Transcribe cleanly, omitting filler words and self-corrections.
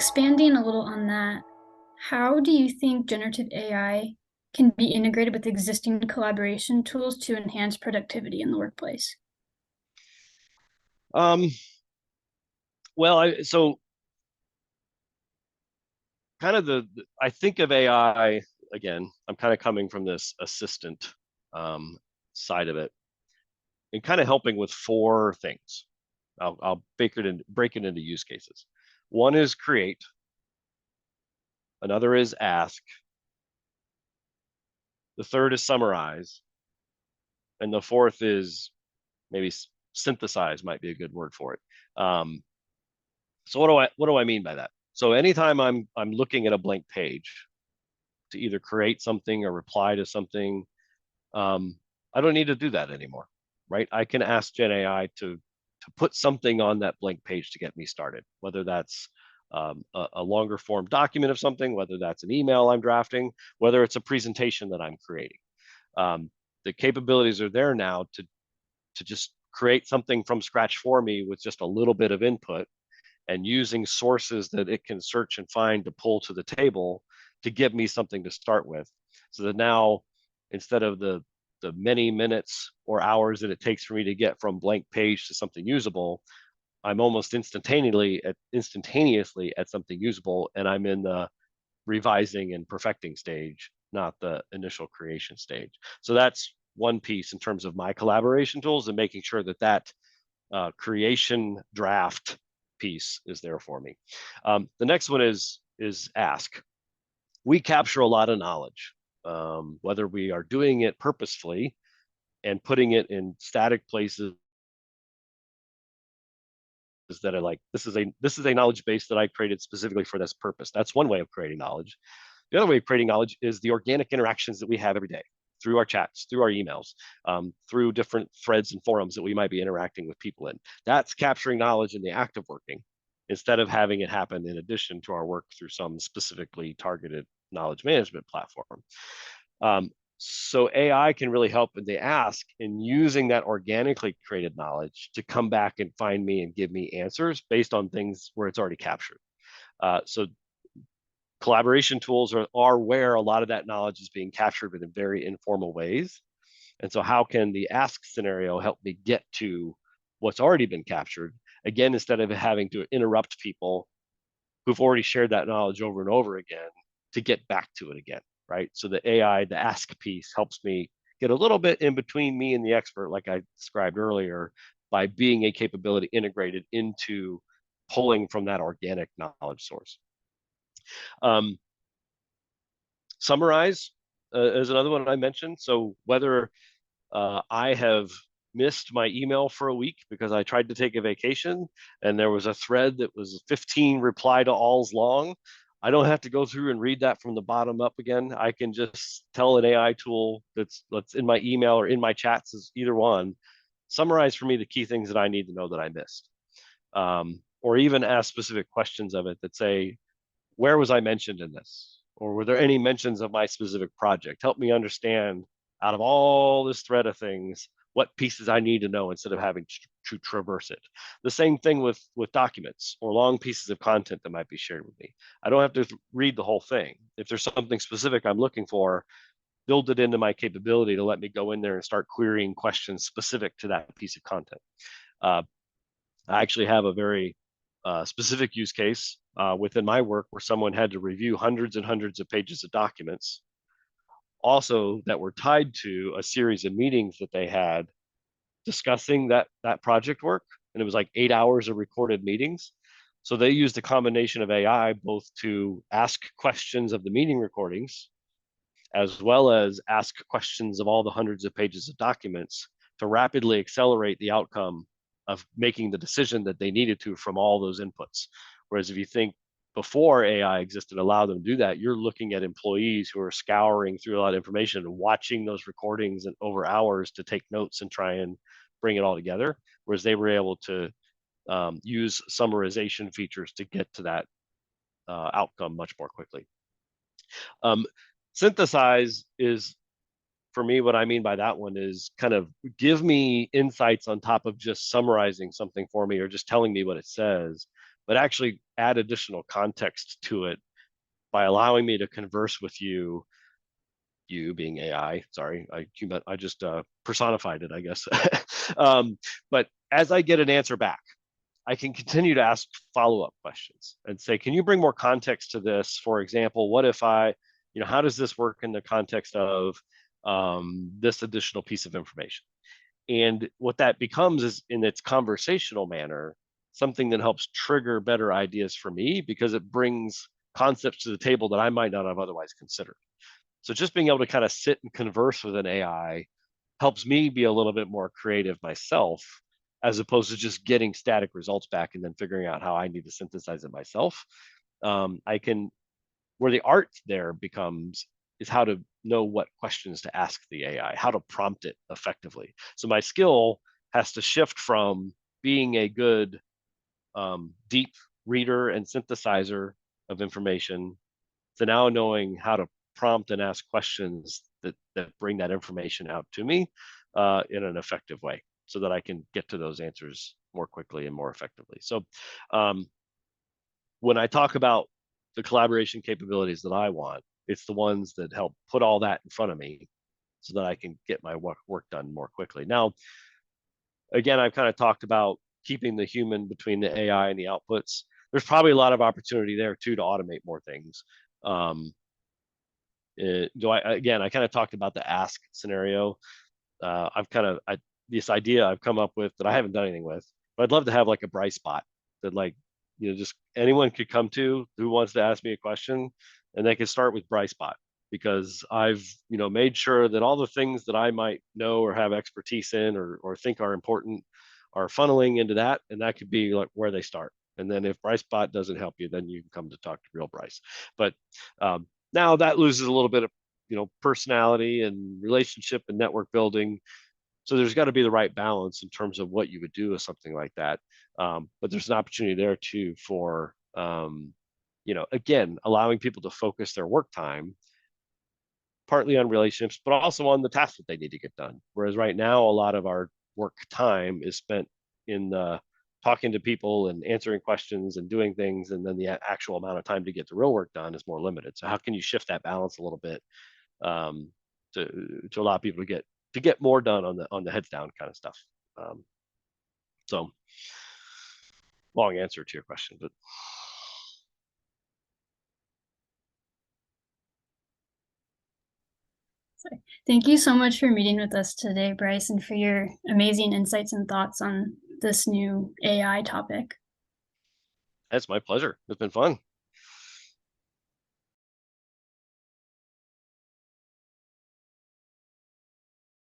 expanding a little on that, how do you think generative AI can be integrated with existing collaboration tools to enhance productivity in the workplace? Um, so kind of I think of AI again. I'm kind of coming from this assistant um, side of it, and kind of helping with four things. I'll break it into use cases. One is create, another is ask, the third is summarize, and the fourth is maybe synthesize might be a good word for it. So what do I mean by that? So anytime I'm looking at a blank page to either create something or reply to something, um, I don't need to do that anymore, right? I can ask Gen AI to put something on that blank page to get me started, whether that's a longer form document of something, whether that's an email I'm drafting, whether it's a presentation that I'm creating. The capabilities are there now to just create something from scratch for me with just a little bit of input and using sources that it can search and find to pull to the table to give me something to start with. So that now, instead of the many minutes or hours that it takes for me to get from blank page to something usable, I'm almost instantaneously at something usable, and I'm in the revising and perfecting stage, not the initial creation stage. So that's one piece in terms of my collaboration tools and making sure that creation draft piece is there for me. The next one is ask. We capture a lot of knowledge, whether we are doing it purposefully and putting it in static places that are like, this is a knowledge base that I created specifically for this purpose. That's one way of creating knowledge. The other way of creating knowledge is the organic interactions that we have every day through our chats, through our emails, through different threads and forums that we might be interacting with people in. That's capturing knowledge in the act of working instead of having it happen in addition to our work through some specifically targeted knowledge management platform. So AI can really help in the ask in using that organically created knowledge to come back and find me and give me answers based on things where it's already captured. So collaboration tools are where a lot of that knowledge is being captured in very informal ways. And so how can the ask scenario help me get to what's already been captured? Again, instead of having to interrupt people who've already shared that knowledge over and over again to get back to it again, right? So the AI, the ask piece helps me get a little bit in between me and the expert, like I described earlier, by being a capability integrated into pulling from that organic knowledge source. Um, Summarize is another one I mentioned. So whether I have missed my email for a week because I tried to take a vacation and there was a thread that was 15 reply to alls long, I don't have to go through and read that from the bottom up again. I can just tell an AI tool that's in my email or in my chats, is either one, summarize for me the key things that I need to know that I missed. Or even ask specific questions of it that say, where was I mentioned in this? Or were there any mentions of my specific project? Help me understand out of all this thread of things, what pieces I need to know instead of having to traverse it. The same thing with documents or long pieces of content that might be shared with me. I don't have to read the whole thing. If there's something specific I'm looking for, build it into my capability to let me go in there and start querying questions specific to that piece of content. I actually have a very specific use case within my work where someone had to review hundreds and hundreds of pages of documents, also that were tied to a series of meetings that they had discussing that project work, and it was like 8 hours of recorded meetings. So they used a combination of AI both to ask questions of the meeting recordings as well as ask questions of all the hundreds of pages of documents to rapidly accelerate the outcome of making the decision that they needed to from all those inputs. Whereas if you think before AI existed, allow them to do that, you're looking at employees who are scouring through a lot of information and watching those recordings and over hours to take notes and try and bring it all together. Whereas they were able to use summarization features to get to that outcome much more quickly. Synthesize is, for me, what I mean by that one is kind of give me insights on top of just summarizing something for me or just telling me what it says, but actually add additional context to it by allowing me to converse with you, you being AI. Sorry, I just personified it, I guess. But as I get an answer back, I can continue to ask follow-up questions and say, can you bring more context to this? For example, what if how does this work in the context of this additional piece of information? And what that becomes is, in its conversational manner, something that helps trigger better ideas for me because it brings concepts to the table that I might not have otherwise considered. So just being able to kind of sit and converse with an AI helps me be a little bit more creative myself, as opposed to just getting static results back and then figuring out how I need to synthesize it myself. I can, where the art there becomes is how to know what questions to ask the AI, how to prompt it effectively. So my skill has to shift from being a good deep reader and synthesizer of information to now knowing how to prompt and ask questions that bring that information out to me in an effective way, so that I can get to those answers more quickly and more effectively. So when I talk about the collaboration capabilities that I want, it's the ones that help put all that in front of me so that I can get my work done more quickly. Now, again, I've kind of talked about keeping the human between the AI and the outputs. There's probably a lot of opportunity there too to automate more things. I kind of talked about the ask scenario. This idea I've come up with that I haven't done anything with, but I'd love to have like a Bryce bot that, like, just anyone could come to who wants to ask me a question, and they can start with Bryce bot, because I've made sure that all the things that I might know or have expertise in or think are important are funneling into that, and that could be like where they start. And then if Bryce bot doesn't help you, then you can come to talk to real Bryce. But now that loses a little bit of personality and relationship and network building. So there's got to be the right balance in terms of what you would do with something like that. But there's an opportunity there too for again, allowing people to focus their work time partly on relationships, but also on the tasks that they need to get done. Whereas right now, a lot of our work time is spent in talking to people and answering questions and doing things, and then the actual amount of time to get the real work done is more limited. So how can you shift that balance a little bit to allow people to get more done on the heads down kind of stuff? So long answer to your question, but Thank you so much for meeting with us today, Bryce, and for your amazing insights and thoughts on this new AI topic. that's my pleasure. It's been fun.